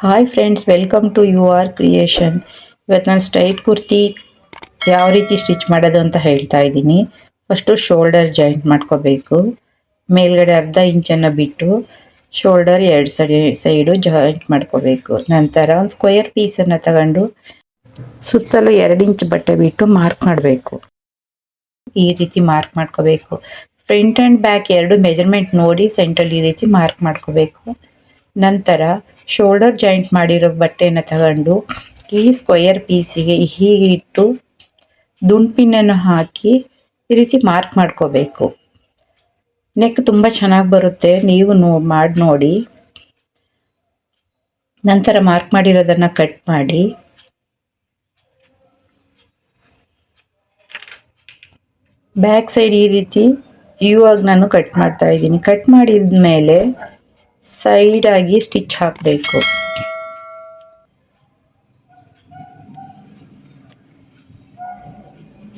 Hi friends, welcome to U R creation. ಇವತ್ತು ನಾನು straight kurti ಯಾವ ರೀತಿ ಸ್ಟಿಚ್ ಮಾಡೋದು ಅಂತ ಹೇಳ್ತಾ ಇದ್ದೀನಿ. ಫಸ್ಟು ಶೋಲ್ಡರ್ ಜಾಯಿಂಟ್ ಮಾಡ್ಕೋಬೇಕು. ಮೇಲ್ಗಡೆ ಅರ್ಧ ಇಂಚನ್ನು ಬಿಟ್ಟು ಶೋಲ್ಡರ್ ಎರಡು ಸೈಡು ಜಾಯಿಂಟ್ ಮಾಡ್ಕೋಬೇಕು. ನಂತರ ಒಂದು ಸ್ಕ್ವೇರ್ ಪೀಸನ್ನು ತಗೊಂಡು ಸುತ್ತಲೂ 2 ಇಂಚ್ ಬಟ್ಟೆ ಬಿಟ್ಟು ಮಾರ್ಕ್ ಮಾಡಬೇಕು. ಈ ರೀತಿ ಮಾರ್ಕ್ ಮಾಡ್ಕೋಬೇಕು. ಫ್ರಂಟ್ ಆ್ಯಂಡ್ ಬ್ಯಾಕ್ ಎರಡು ಮೆಜರ್ಮೆಂಟ್ ನೋಡಿ ಸೆಂಟ್ರಲ್ಲಿ ಈ ರೀತಿ ಮಾರ್ಕ್ ಮಾಡ್ಕೋಬೇಕು. ನಂತರ ಶೋಲ್ಡರ್ ಜಾಯಿಂಟ್ ಮಾಡಿರೋ ಬಟ್ಟೆನ ತಗೊಂಡು ಈ ಸ್ಕ್ವೇರ್ ಪೀಸಿಗೆ ಹೀಗೆ ಇಟ್ಟು ದುಂಡ್ಪಿನ್ನನ್ನು ಹಾಕಿ ಈ ರೀತಿ ಮಾರ್ಕ್ ಮಾಡ್ಕೋಬೇಕು. ನೆಕ್ ತುಂಬ ಚೆನ್ನಾಗಿ ಬರುತ್ತೆ, ನೀವು ಮಾಡಿ ನೋಡಿ. ನಂತರ ಮಾರ್ಕ್ ಮಾಡಿರೋದನ್ನು ಕಟ್ ಮಾಡಿ ಬ್ಯಾಕ್ ಸೈಡ್ ಈ ರೀತಿ ಇವಾಗ ನಾನು ಕಟ್ ಮಾಡ್ತಾ ಇದ್ದೀನಿ. ಕಟ್ ಮಾಡಿದ ಮೇಲೆ ಸೈಡ್ ಆಗಿ ಸ್ಟಿಚ್ ಹಾಕಬೇಕು.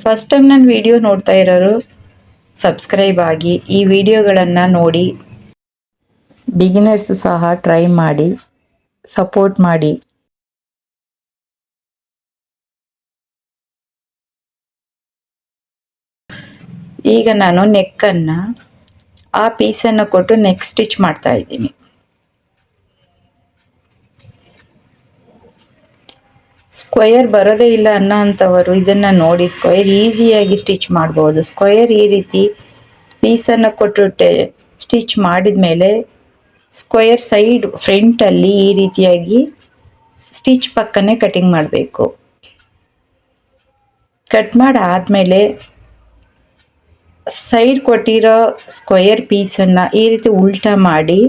ಫಸ್ಟ್ ಟೈಮ್ ನನ್ನ ವಿಡಿಯೋ ನೋಡ್ತಾ ಇರೋರು ಸಬ್ಸ್ಕ್ರೈಬ್ ಆಗಿ, ಈ ವಿಡಿಯೋಗಳನ್ನು ನೋಡಿ ಬಿಗಿನರ್ಸ್ ಸಹ ಟ್ರೈ ಮಾಡಿ ಸಪೋರ್ಟ್ ಮಾಡಿ. ಈಗ ನಾನು ನೆಕ್ಕನ್ನು ಆ ಪೀಸನ್ನು ಕೊಟ್ಟು ನೆಕ್ ಸ್ಟಿಚ್ ಮಾಡ್ತಾ ಇದ್ದೀನಿ. ಸ್ಕ್ವೇರ್ ಬರೋದೇ ಇಲ್ಲ ಅನ್ನೋ ಅಂಥವರು ಇದನ್ನು ನೋಡಿ ಸ್ಕ್ವೇರ್ ಈಸಿಯಾಗಿ ಸ್ಟಿಚ್ ಮಾಡ್ಬೋದು. ಸ್ಕ್ವೇರ್ ಈ ರೀತಿ ಪೀಸನ್ನು ಕೊಟ್ಟು ಸ್ಟಿಚ್ ಮಾಡಿದ ಮೇಲೆ ಸ್ಕ್ವೇರ್ ಸೈಡ್ ಫ್ರಂಟಲ್ಲಿ ಈ ರೀತಿಯಾಗಿ ಸ್ಟಿಚ್ ಪಕ್ಕನೇ ಕಟಿಂಗ್ ಮಾಡಬೇಕು. ಕಟ್ ಮಾಡಾದಮೇಲೆ ಸೈಡ್ ಕೊಟ್ಟಿರೋ ಸ್ಕ್ವೇರ್ ಪೀಸನ್ನು ಈ ರೀತಿ ಉಲ್ಟಾ ಮಾಡಿ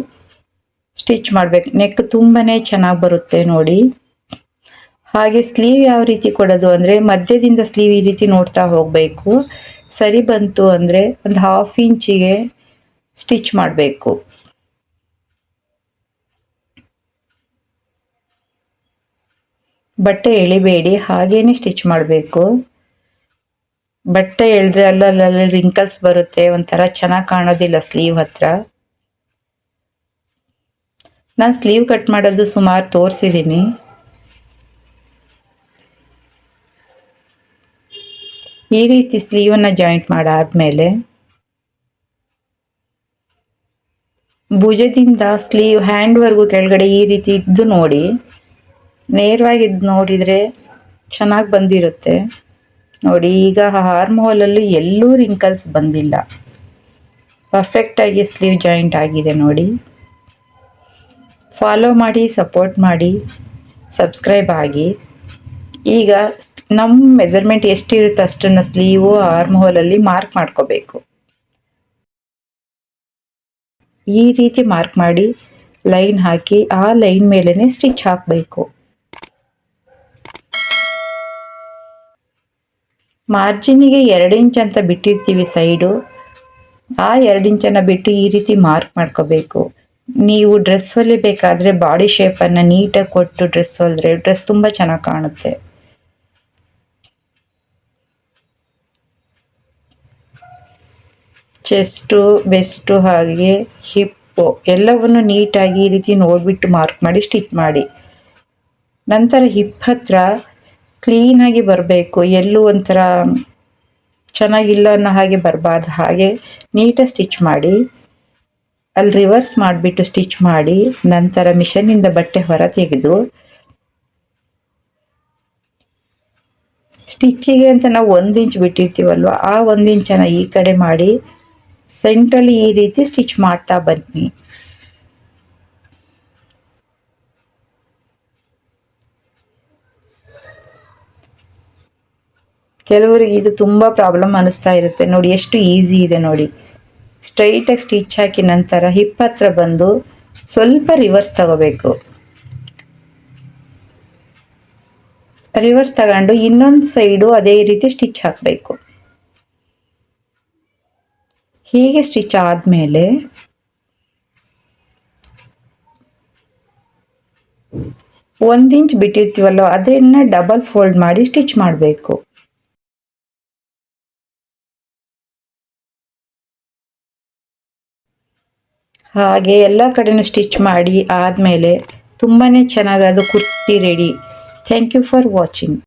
ಸ್ಟಿಚ್ ಮಾಡಬೇಕು. ನೆಕ್ ತುಂಬಾ ಚೆನ್ನಾಗಿ ಬರುತ್ತೆ ನೋಡಿ. ಹಾಗೆ ಸ್ಲೀವ್ ಯಾವ ರೀತಿ ಕೊಡೋದು ಅಂದರೆ ಮಧ್ಯದಿಂದ ಸ್ಲೀವ್ ಈ ರೀತಿ ನೋಡ್ತಾ ಹೋಗಬೇಕು. ಸರಿ ಬಂತು ಅಂದರೆ ಒಂದು 1/2 ಇಂಚಿಗೆ ಸ್ಟಿಚ್ ಮಾಡಬೇಕು. ಬಟ್ಟೆ ಎಳಿಬೇಡಿ, ಹಾಗೇನೆ ಸ್ಟಿಚ್ ಮಾಡಬೇಕು. ಬಟ್ಟೆ ಎಳೆದ್ರೆ ಅಲ್ಲಲ್ಲಿ ರಿಂಕಲ್ಸ್ ಬರುತ್ತೆ, ಒಂಥರ ಚೆನ್ನಾಗಿ ಕಾಣೋದಿಲ್ಲ ಸ್ಲೀವ್ ಹತ್ರ. ನಾನು ಸ್ಲೀವ್ ಕಟ್ ಮಾಡೋದು ಸುಮಾರು ತೋರಿಸಿದ್ದೀನಿ. ಈ ರೀತಿ ಸ್ಲೀವನ್ನು ಜಾಯಿಂಟ್ ಮಾಡಾದ್ಮೇಲೆ ಭುಜದಿಂದ ಸ್ಲೀವ್ ಹ್ಯಾಂಡ್ವರೆಗೂ ಕೆಳಗಡೆ ಈ ರೀತಿ ಇದ್ದು ನೋಡಿ, ನೇರವಾಗಿ ಇದ್ದು ನೋಡಿದರೆ ಚೆನ್ನಾಗಿ ಬಂದಿರುತ್ತೆ ನೋಡಿ. ಈಗ ಆರ್ಮ್ ಹೋಲಲ್ಲೂ ಎಲ್ಲೂ ರಿಂಕಲ್ಸ್ ಬಂದಿಲ್ಲ, ಪರ್ಫೆಕ್ಟಾಗಿ ಸ್ಲೀವ್ ಜಾಯಿಂಟ್ ಆಗಿದೆ ನೋಡಿ. ಫಾಲೋ ಮಾಡಿ, ಸಪೋರ್ಟ್ ಮಾಡಿ, ಸಬ್ಸ್ಕ್ರೈಬ್ ಆಗಿ. ಈಗ ನಮ್ಮ ಮೆಜರ್ಮೆಂಟ್ ಎಷ್ಟಿರುತ್ತೆ ಅಷ್ಟನ್ನು ಸ್ಲೀವು ಆರ್ಮ್ ಹೋಲಲ್ಲಿ ಮಾರ್ಕ್ ಮಾಡ್ಕೋಬೇಕು. ಈ ರೀತಿ ಮಾರ್ಕ್ ಮಾಡಿ ಲೈನ್ ಹಾಕಿ ಆ ಲೈನ್ ಮೇಲೇ ಸ್ಟಿಚ್ ಹಾಕಬೇಕು. ಮಾರ್ಜಿನಿಗೆ 2 ಇಂಚ್ ಅಂತ ಬಿಟ್ಟಿರ್ತೀವಿ ಸೈಡು, ಆ 2 ಇಂಚನ್ನು ಬಿಟ್ಟು ಈ ರೀತಿ ಮಾರ್ಕ್ ಮಾಡ್ಕೋಬೇಕು. ನೀವು ಡ್ರೆಸ್ ಹೊಲಿಬೇಕಾದ್ರೆ ಬಾಡಿ ಶೇಪನ್ನು ನೀಟಾಗಿ ಕೊಟ್ಟು ಡ್ರೆಸ್ ಹೊಲಿದ್ರೆ ಡ್ರೆಸ್ ತುಂಬ ಚೆನ್ನಾಗಿ ಕಾಣುತ್ತೆ. ಚೆಸ್ಟು, ವೆಸ್ಟು ಹಾಗೆ ಹಿಪ್ಪು ಎಲ್ಲವನ್ನು ನೀಟಾಗಿ ಈ ರೀತಿ ನೋಡಿಬಿಟ್ಟು ಮಾರ್ಕ್ ಮಾಡಿ ಸ್ಟಿಚ್ ಮಾಡಿ. ನಂತರ ಹಿಪ್ ಹತ್ರ ಕ್ಲೀನಾಗಿ ಬರಬೇಕು, ಎಲ್ಲೂ ಒಂಥರ ಚೆನ್ನಾಗಿಲ್ಲ ಅನ್ನೋ ಹಾಗೆ ಬರಬಾರ್ದು. ಹಾಗೆ ನೀಟಾಗಿ ಸ್ಟಿಚ್ ಮಾಡಿ ಅಲ್ಲಿ ರಿವರ್ಸ್ ಮಾಡಿಬಿಟ್ಟು ಸ್ಟಿಚ್ ಮಾಡಿ. ನಂತರ ಮಿಷನ್ನಿಂದ ಬಟ್ಟೆ ಹೊರ ತೆಗೆದು ಸ್ಟಿಚ್ಚಿಗೆ ಅಂತ ನಾವು 1 ಇಂಚ್ ಬಿಟ್ಟಿರ್ತೀವಲ್ವ, ಆ 1 ಇಂಚನ್ನು ಈ ಕಡೆ ಮಾಡಿ ಸೆಂಟ್ರಲ್ಲಿ ಈ ರೀತಿ ಸ್ಟಿಚ್ ಮಾಡ್ತಾ ಬನ್ನಿ. ಕೆಲವರಿಗೆ ಇದು ತುಂಬ ಪ್ರಾಬ್ಲಮ್ ಅನ್ನಿಸ್ತಾ ಇರುತ್ತೆ ನೋಡಿ, ಎಷ್ಟು ಈಸಿ ಇದೆ ನೋಡಿ. ಸ್ಟ್ರೈಟಾಗಿ ಸ್ಟಿಚ್ ಹಾಕಿ ನಂತರ ಹಿಪ್ ಹತ್ರ ಬಂದು ಸ್ವಲ್ಪ ರಿವರ್ಸ್ ತಗೋಬೇಕು. ರಿವರ್ಸ್ ತಗೊಂಡು ಇನ್ನೊಂದು ಸೈಡು ಅದೇ ರೀತಿ ಸ್ಟಿಚ್ ಹಾಕಬೇಕು. ಹೀಗೆ ಸ್ಟಿಚ್ ಆದಮೇಲೆ 1 ಇಂಚ್ ಬಿಟ್ಟಿರ್ತೀವಲ್ಲ ಅದನ್ನು ಡಬಲ್ ಫೋಲ್ಡ್ ಮಾಡಿ ಸ್ಟಿಚ್ ಮಾಡಬೇಕು. ಹಾಗೆ ಎಲ್ಲ ಕಡೆನೂ ಸ್ಟಿಚ್ ಮಾಡಿ ಆದಮೇಲೆ ತುಂಬಾ ಚೆನ್ನಾಗಿ ಅದು kurti ready. Thank you for watching.